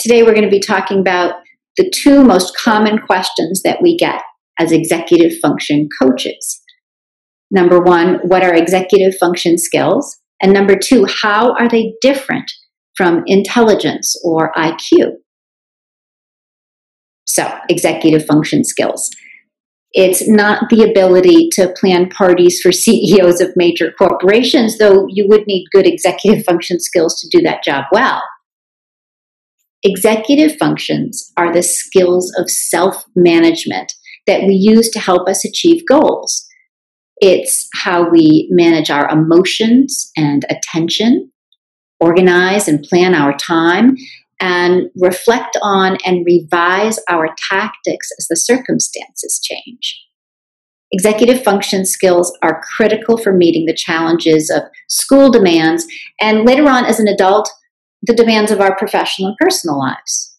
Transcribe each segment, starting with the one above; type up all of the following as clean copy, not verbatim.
Today we're going to be talking about the two most common questions that we get as executive function coaches. Number one, what are executive function skills? And number two, how are they different from intelligence or IQ? So, executive function skills. It's not the ability to plan parties for CEOs of major corporations, though you would need good executive function skills to do that job well. Executive functions are the skills of self-management that we use to help us achieve goals. It's how we manage our emotions and attention, organize and plan our time, and reflect on and revise our tactics as the circumstances change. Executive function skills are critical for meeting the challenges of school demands and later on as an adult, the demands of our professional and personal lives.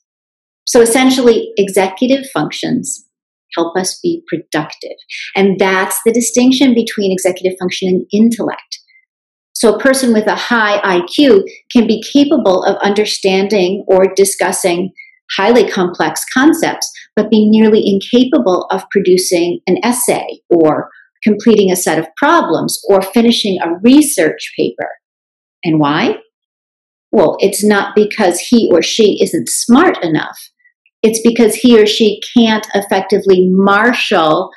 So essentially, executive functions help us be productive. And that's the distinction between executive function and intellect. So a person with a high IQ can be capable of understanding or discussing highly complex concepts, but be nearly incapable of producing an essay or completing a set of problems or finishing a research paper. And why? Well, it's not because he or she isn't smart enough. It's because he or she can't effectively marshal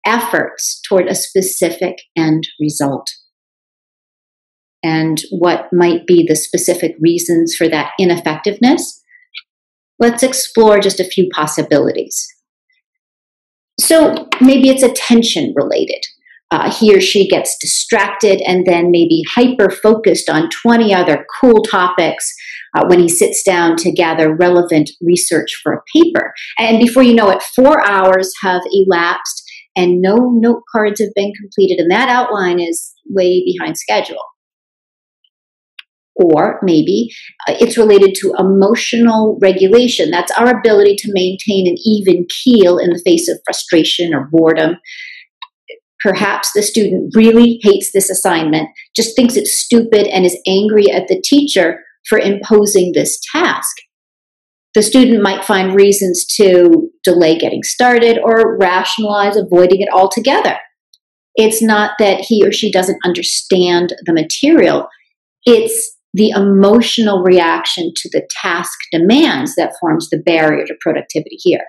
efforts toward a specific end result. And what might be the specific reasons for that ineffectiveness? Let's explore just a few possibilities. So maybe it's attention related. He or she gets distracted and then maybe hyper-focused on 20 other cool topics when he sits down to gather relevant research for a paper. And before you know it, 4 hours have elapsed and no note cards have been completed, and that outline is way behind schedule. Or maybe it's related to emotional regulation. That's our ability to maintain an even keel in the face of frustration or boredom. Perhaps the student really hates this assignment, just thinks it's stupid, and is angry at the teacher for imposing this task. The student might find reasons to delay getting started or rationalize avoiding it altogether. It's not that he or she doesn't understand the material. It's the emotional reaction to the task demands that forms the barrier to productivity here.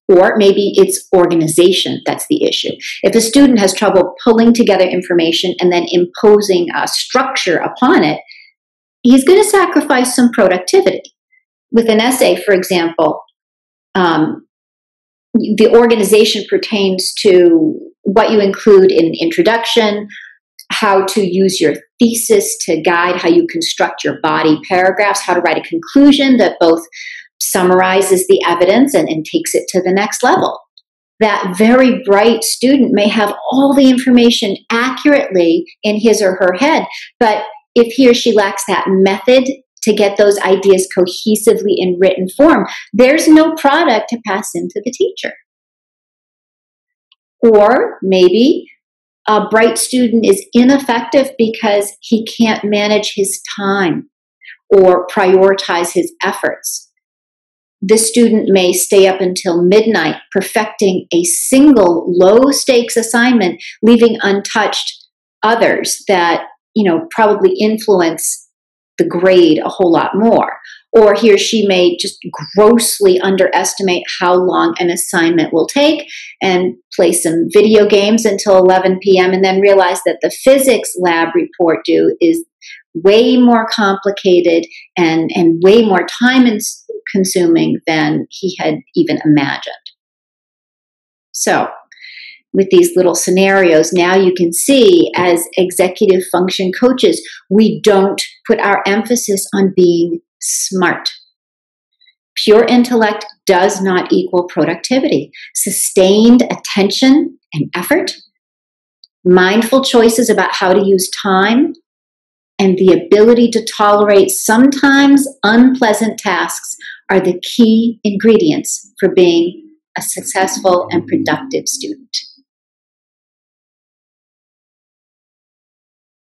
Or maybe it's organization that's the issue. If a student has trouble pulling together information and then imposing a structure upon it, he's going to sacrifice some productivity. With an essay, for example, the organization pertains to what you include in introduction, how to use your thesis to guide how you construct your body paragraphs, how to write a conclusion that both summarizes the evidence and takes it to the next level. That very bright student may have all the information accurately in his or her head, but if he or she lacks that method to get those ideas cohesively in written form, there's no product to pass into the teacher. Or maybe a bright student is ineffective because he can't manage his time or prioritize his efforts. This student may stay up until midnight perfecting a single low-stakes assignment, leaving untouched others that, probably influence the grade a whole lot more. Or he or she may just grossly underestimate how long an assignment will take and play some video games until 11 p.m. and then realize that the physics lab report due is way more complicated and way more time consuming than he had even imagined. So, with these little scenarios, now you can see as executive function coaches, we don't put our emphasis on being smart. Pure intellect does not equal productivity. Sustained attention and effort, mindful choices about how to use time, and the ability to tolerate sometimes unpleasant tasks are the key ingredients for being a successful and productive student.